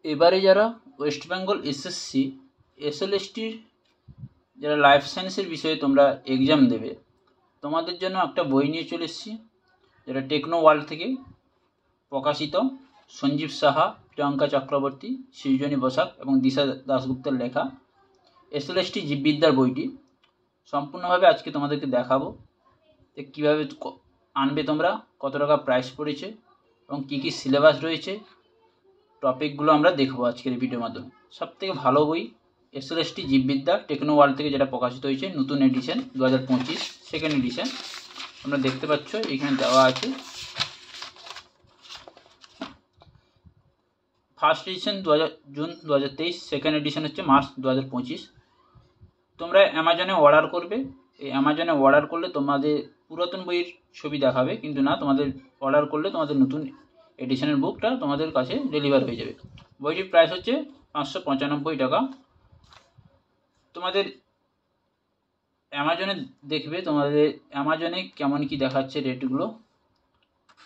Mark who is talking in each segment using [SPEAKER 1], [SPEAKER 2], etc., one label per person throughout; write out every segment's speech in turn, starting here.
[SPEAKER 1] এবারে যারা West Bengal SSC এসএলএসটির যারা লাইফ সায়েন্সের বিষয়ে তোমরা এক্সাম দেবে, তোমাদের জন্য একটা বই নিয়ে চলে এসেছি, যেটা টেকনো ওয়ার্ল্ড থেকে প্রকাশিত। সঞ্জীব সাহা, প্রিয়াঙ্কা চক্রবর্তী, সৃজনী বসাক এবং দিশা দাশগুপ্তের লেখা এসএলএসটি জীববিদ্যার বইটি সম্পূর্ণভাবে আজকে তোমাদেরকে দেখাবো যে কীভাবে আনবে তোমরা, কত টাকা প্রাইস পড়েছে এবং কী কী সিলেবাস রয়েছে, টপিকগুলো আমরা দেখবো আজকের ভিডিওর মাধ্যমে। সবথেকে ভালো বই এসএলএসটি জীববিদ্যা টেকনো ওয়ার্ল্ড থেকে, যেটা প্রকাশিত হয়েছে নতুন এডিশন 2025 সেকেন্ড এডিশন। তোমরা দেখতে পাচ্ছ এখানে দেওয়া আছে। First addition June 2023, second addition হচ্ছে মার্চ 2025। তোমরা অ্যামাজনে অর্ডার করবে। এই অ্যামাজনে অর্ডার করলে তোমাদের পুরাতন বইয়ের ছবি দেখাবে, কিন্তু না, তোমাদের অর্ডার করলে তোমাদের নতুন এডিশনের বুকটা তোমাদের কাছে ডেলিভার হয়ে যাবে। বইটির প্রাইস হচ্ছে 595 টাকা। তোমাদের অ্যামাজনে দেখবে, তোমাদের অ্যামাজনে কেমন কি দেখাচ্ছে রেটগুলো।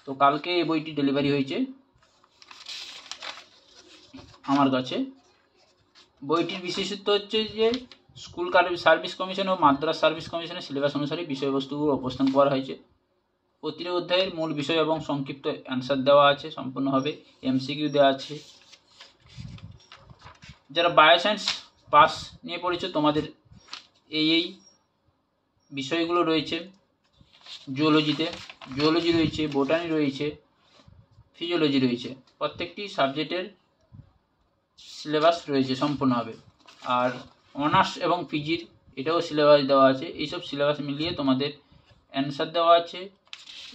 [SPEAKER 1] তো কালকে এই বইটি ডেলিভারি হয়েছে আমার কাছে। বইটির বিশেষত্ব হচ্ছে যে স্কুল সার্ভিস কমিশন ও মাদ্রাস সার্ভিস কমিশনের সিলেবাস অনুসারে বিষয়বস্তুগুলো উপস্থাপন করা হয়েছে। প্রতিটি অধ্যায়ের মূল বিষয় এবং সংক্ষিপ্ত অ্যান্সার দেওয়া আছে সম্পূর্ণভাবে, এমসিকিউ দেওয়া আছে। যারা বায়োসায়েন্স পাস নিয়ে পড়েছে, তোমাদের এই বিষয়গুলো রয়েছে। জুওলজি রয়েছে, বোটানি রয়েছে, ফিজিওলজি রয়েছে। প্রত্যেকটি সাবজেক্টের সিলেবাস রয়েছে সম্পূর্ণভাবে। আর অনার্স এবং পিজির এটাও সিলেবাস দেওয়া আছে। এইসব সিলেবাস মিলিয়ে তোমাদের অ্যান্সার দেওয়া আছে,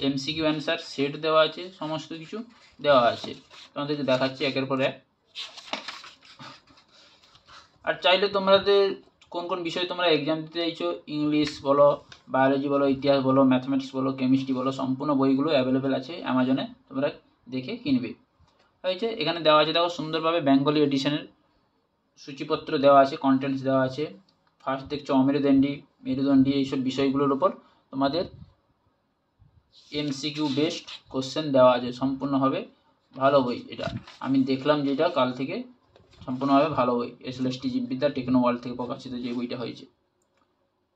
[SPEAKER 1] এমসিকিউ অ্যান্সার সেট দেওয়া আছে, সমস্ত কিছু দেওয়া আছে। তোমাদেরকে দেখাচ্ছি একের পর এক। আর চাইলে তোমাদের কোন কোন বিষয়ে তোমরা এক্সাম দিতে চাইছো, ইংলিশ বলো, বায়োলজি বলো, ইতিহাস বলো, ম্যাথমেটিক্স বলো, কেমিস্ট্রি বলো, সম্পূর্ণ বইগুলো অ্যাভেলেবেল আছে অ্যামাজনে, তোমরা দেখে কিনবে। হয়েছে, এখানে দেওয়া আছে, দেখো সুন্দরভাবে বেঙ্গলি এডিশনের সূচিপত্র দেওয়া আছে, কন্টেন্টস দেওয়া আছে। ফার্স্ট দেখছো মেরুদণ্ডী এইসব বিষয়গুলোর উপর তোমাদের এমসিকিউ বেসড কোশ্চেন দেওয়া আছে সম্পূর্ণভাবে। ভালো বই এটা, আমি দেখলাম যেটা কাল থেকে, সম্পূর্ণভাবে ভালো বই। এসএলএসটি জীববিদ্যা টেকনো ওয়ার্ল্ড থেকে প্রকাশিত যে বইটা হয়েছে।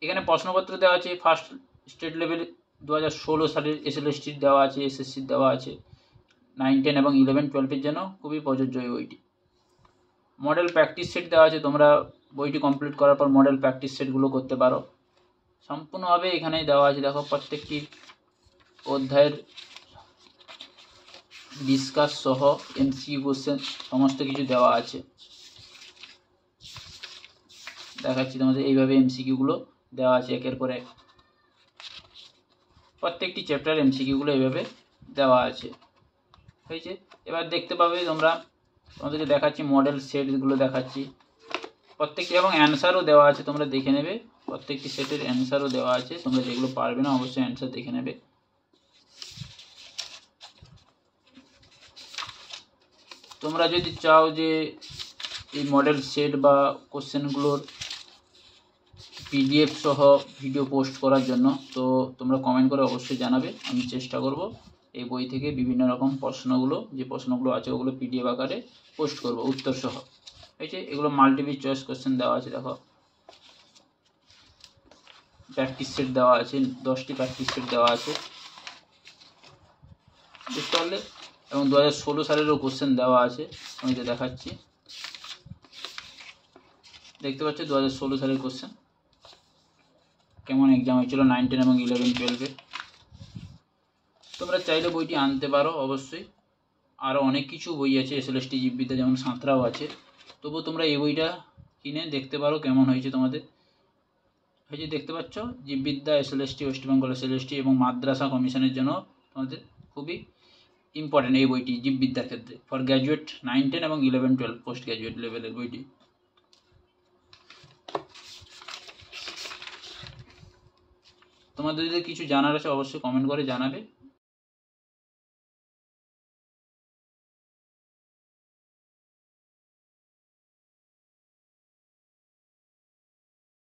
[SPEAKER 1] এখানে প্রশ্নপত্র দেওয়া আছে। ফার্স্ট স্টেট লেভেল 2016 সালের এসএলএসটির দেওয়া আছে, এসএসসির দেওয়া আছে। 9, 10 এবং 11, 12-এর জন্য খুবই প্রযোজ্য এই বইটি। মডেল প্র্যাকটিস সেট দেওয়া আছে, তোমরা বইটি কমপ্লিট করার পর মডেল প্র্যাকটিস সেটগুলো করতে পারো। সম্পূর্ণভাবে এখানেই দেওয়া আছে, দেখো প্রত্যেকটি অধ্যায়ের ডিসকাস সহ এমসিকিউ কোশ্চেন সমস্ত কিছু দেওয়া আছে। দেখাচ্ছি তোমাদের, এইভাবে এমসিকিউগুলো দেওয়া আছে একের পর এক। প্রত্যেকটি চ্যাপ্টার এমসিকিউগুলো এইভাবে দেওয়া আছে। হয়েছে, এবার দেখতে পাবে তোমরা, তোমাদেরকে দেখাচ্ছি মডেল সেটগুলো দেখাচ্ছি প্রত্যেকটি, এবং অ্যান্সারও দেওয়া আছে, তোমরা দেখে নেবে। প্রত্যেকটি সেটের অ্যান্সারও দেওয়া আছে, তোমরা যেগুলো পারবে না অবশ্যই অ্যান্সার দেখে নেবে। তোমরা যদি চাও যে এই মডেল সেট বা কোশ্চেনগুলোর পিডিএফ সহ ভিডিও পোস্ট করার জন্য, তো তোমরা কমেন্ট করে অবশ্যই জানাবে। আমি চেষ্টা করব এই বই থেকে বিভিন্ন রকম যে প্রশ্নগুলো আছে ওগুলো পিডিএফ আকারে পোস্ট করব উত্তর সহ। হয়েছে, এগুলো মাল্টিপল চয়েস কোশ্চেন দেওয়া আছে। দেখো প্র্যাকটিস সেট দেওয়া আছে, 10টি প্র্যাকটিস সেট দেওয়া আছে, বুঝতে পারলে। এবং 2016 সালেরও কোশ্চেন দেওয়া আছে, আমি তো দেখাচ্ছি। দেখতে পাচ্ছ 2016 সালের কোশ্চেন কেমন এক্সাম হয়েছিল 9, 10 এবং 11, 12-এ। তোমরা চাইলে বইটি আনতে পারো অবশ্যই। আরও অনেক কিছু বই আছে এসএলএসটি জীববিদ্যা, যেমন সাঁতরাও আছে। তবুও তোমরা এই বইটা কিনে দেখতে পারো কেমন হয়েছে তোমাদের। হয়েছে, দেখতে পাচ্ছ জীববিদ্যা এসএলএসটি, ওয়েস্ট বেঙ্গল এসএলএসটি এবং মাদ্রাসা কমিশনের জন্য তোমাদের খুবই ইম্পর্টেন্ট এই বইটি জীববিদ্যার ক্ষেত্রে, ফর গ্র্যাজুয়েট 9, 10 এবং 11, 12 পোস্ট গ্র্যাজুয়েট লেভেলের বইটি। তোমাদের যদি কিছু জানার আছে অবশ্যই কমেন্ট করে জানাবে।